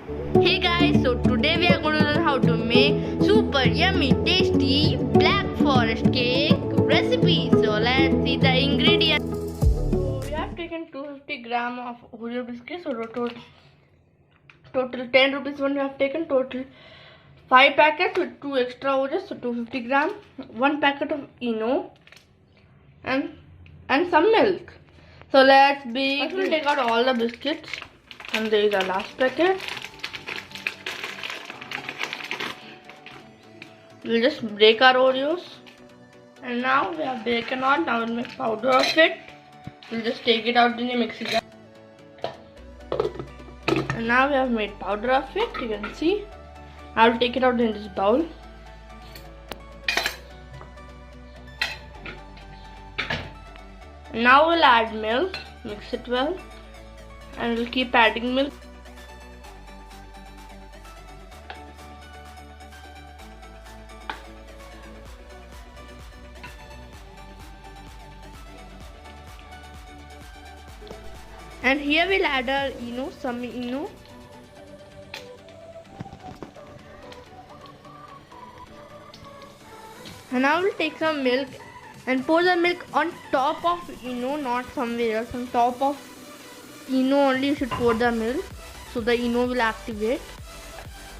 Hey guys, so today we are going to learn how to make super yummy tasty black forest cake recipe. So let's see the ingredients. So we have taken 250 gram of Oreo biscuits. So total 10 rupees one we have taken. Total 5 packets with 2 extra Oreos. So 250 gram. 1 packet of Eno and some milk. So let's begin. First we'll take out all the biscuits and there is the last packet. We'll just break our Oreos. And now we have broken all. Now we'll make powder of it. We'll just take it out in a mixing jar. And now we have made powder of it. You can see. I will take it out in this bowl. And now we'll add milk. Mix it well. And we'll keep adding milk. And here we'll add our some Eno. And now we'll take some milk and pour the milk on top of Eno, not somewhere else. On top of Eno only you should pour the milk, so the Eno will activate.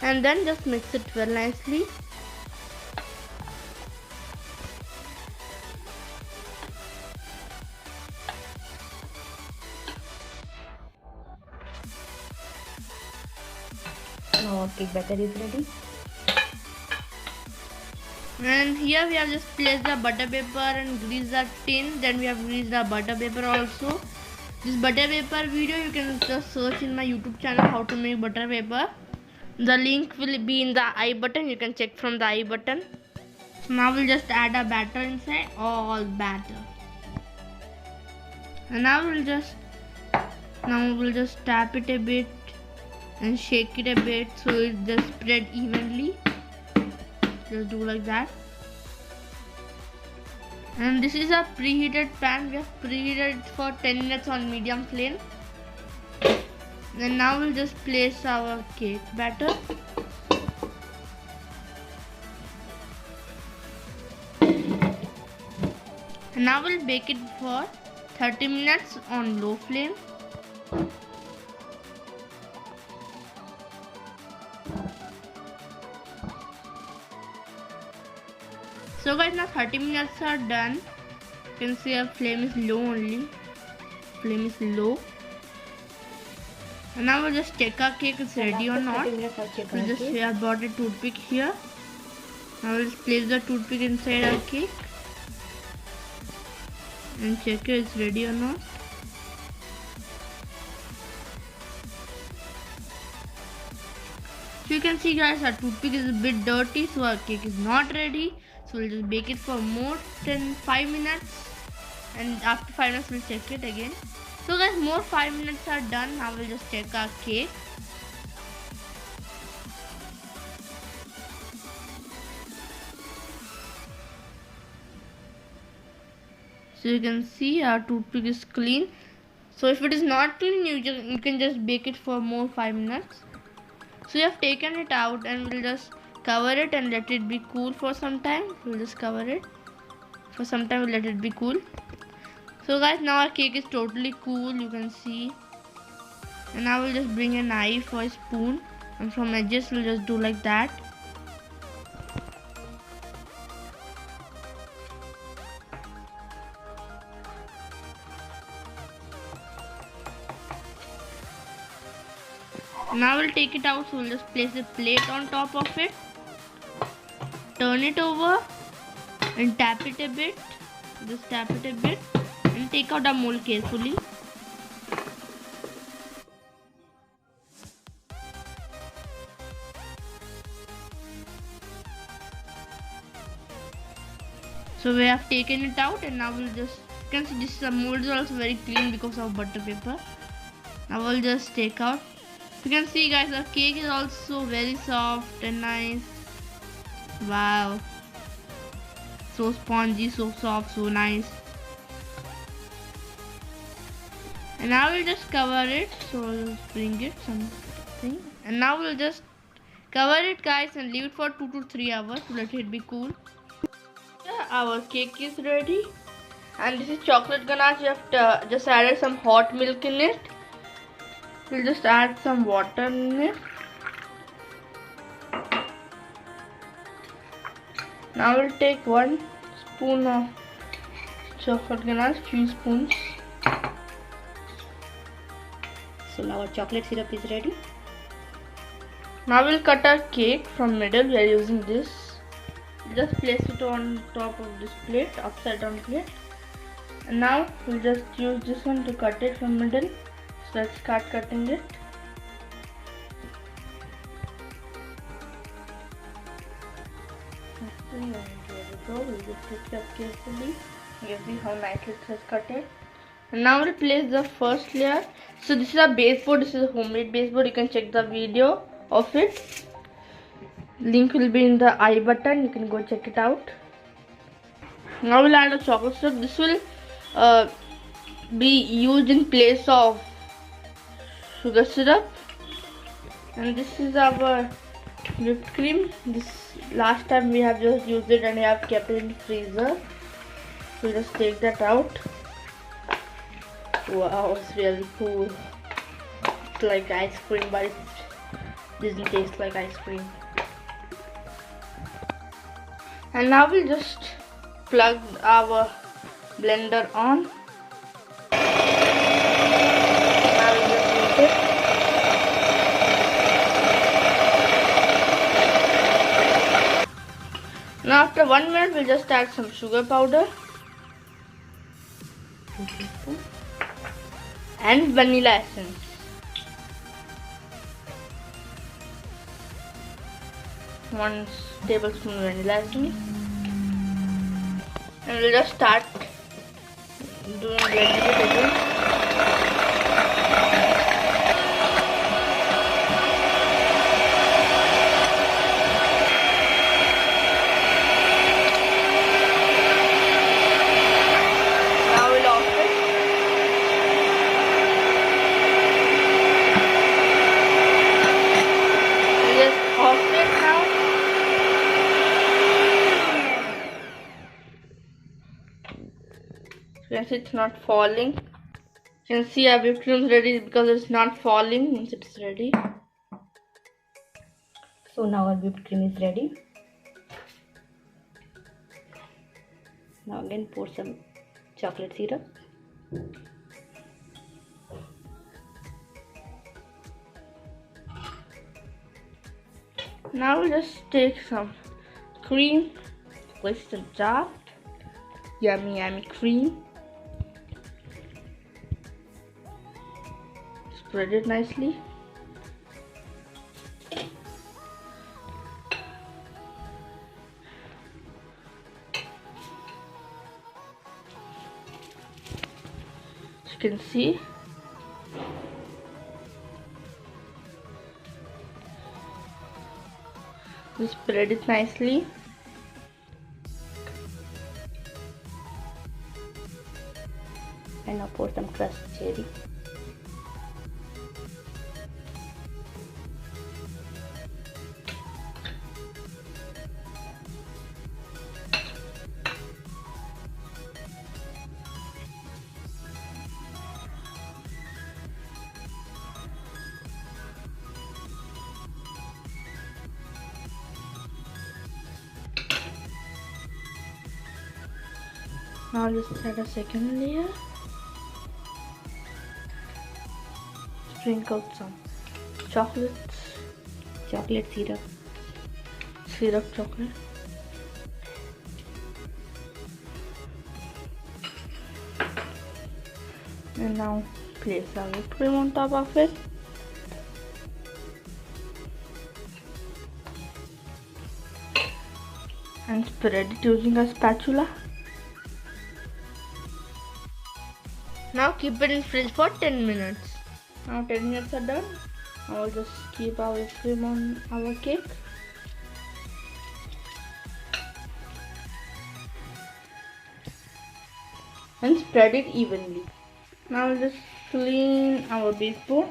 And then just mix it well nicely. Now cake batter is ready. And here we have just placed the butter paper and greased the tin. Then we have greased the butter paper also. This butter paper video you can just search in my YouTube channel how to make butter paper. The link will be in the I button. You can check from the I button. So now we'll just add a batter inside, all batter. And now we'll just tap it a bit and shake it a bit so it just spread evenly. Just do like that. And this is a preheated pan. We have preheated for 10 minutes on medium flame. And now we'll just place our cake batter. And now we'll bake it for 30 minutes on low flame. So guys, now 30 minutes are done. You can see our flame is low only. Flame is low. And now we'll just check our cake is ready or not. We have brought a toothpick here. Now we'll place the toothpick inside our cake and check it is ready or not. So you can see guys, our toothpick is a bit dirty, so our cake is not ready. So we'll just bake it for more than 5 minutes, and after 5 minutes we'll check it again. So guys, more 5 minutes are done. Now we'll just check our cake. So you can see our toothpick is clean. So if it is not clean, you can just bake it for more 5 minutes. So we have taken it out and we'll just cover it and let it be cool for some time. We'll just cover it for some time. We'll let it be cool. So guys, now our cake is totally cool. You can see. And now we'll just bring a knife or a spoon, and from edges we'll just do like that. Now we'll take it out. So we'll just place a plate on top of it. Turn it over and tap it a bit. Just tap it a bit and take out the mold carefully. So we have taken it out, and now we'll just, you can see this mold is also very clean because of butter paper. Now we'll just take out. You can see guys, our cake is also very soft and nice. Wow, so spongy, so soft, so nice. And now we'll just cover it. So I'll just bring it something And now we'll just cover it, guys, and leave it for 2 to 3 hours to let it be cool. Yeah, our cake is ready. And this is chocolate ganache. You have to just added some hot milk in it. We'll just add some water in it. Now we'll take 1 spoon of chocolate ganache, few spoons. So now our chocolate syrup is ready. Now we'll cut our cake from middle. We are using this. Just place it on top of this plate, upside down plate. And now we'll just use this one to cut it from middle. So let's start cutting it. There we go. We'll just take it up carefully. You see how nicely it has cut it. And now we'll place the first layer. So this is a baseboard. This is a homemade baseboard. You can check the video of it. Link will be in the I button. You can go check it out. Now we'll add a chocolate syrup. This will be used in place of sugar syrup. And this is our whipped cream. This last time we have just used it and we have kept it in the freezer. We'll just take that out. Wow, it's really cool. It's like ice cream, but it doesn't taste like ice cream. And now we'll just plug our blender on. Now we'll just use it. Now after 1 minute, we'll just add some sugar powder. 2 teaspoons. And vanilla essence. One tablespoon vanilla essence. And we'll just start doing blending it again. Now we'll off it. We'll just off it now. You can see it's not falling. You can see our whipped cream is ready because it's not falling, means it's ready. So now our whipped cream is ready. Now again pour some chocolate syrup. Now we'll just take some cream, place it in the jar. Yummy, yummy cream. Spread it nicely. As you can see, we spread it nicely. And now pour some crushed cherry. Now let's add a second layer. Sprinkle some chocolate Syrup. chocolate. And now place our whipped cream on top of it. And spread it using a spatula. Now keep it in fridge for 10 minutes. Now 10 minutes are done. I will just keep our whipped cream on our cake. And spread it evenly. Now we'll just clean our baseboard.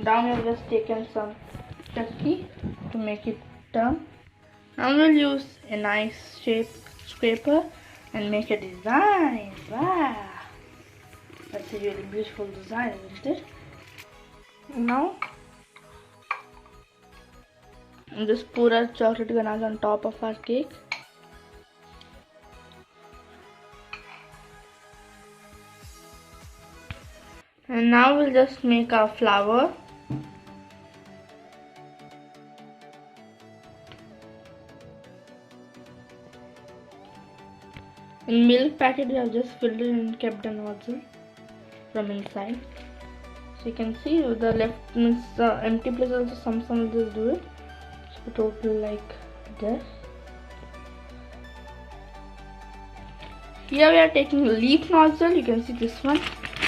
Down we have just taken some turkey to make it turn. Now we'll use a nice shape scraper and make a design. Wow! That's a really beautiful design, isn't it? Now we'll just pour our chocolate ganache on top of our cake. And now we'll just make our flour. In milk packet we have just filled it and kept the nozzle from inside. So you can see the left means the empty place also some will just do it. So total like this. Here we are taking leaf nozzle, you can see this one.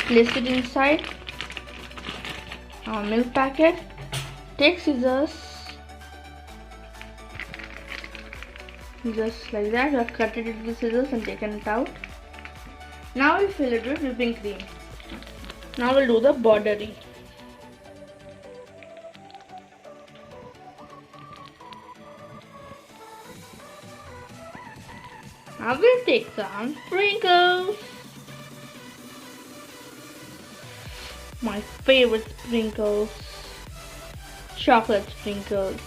Place it inside our milk packet. Take scissors. Just like that, we have cut it with scissors and taken it out. Now we fill it with whipping cream. Now we'll do the bordering. Now we'll take some sprinkles. My favorite sprinkles. Chocolate sprinkles.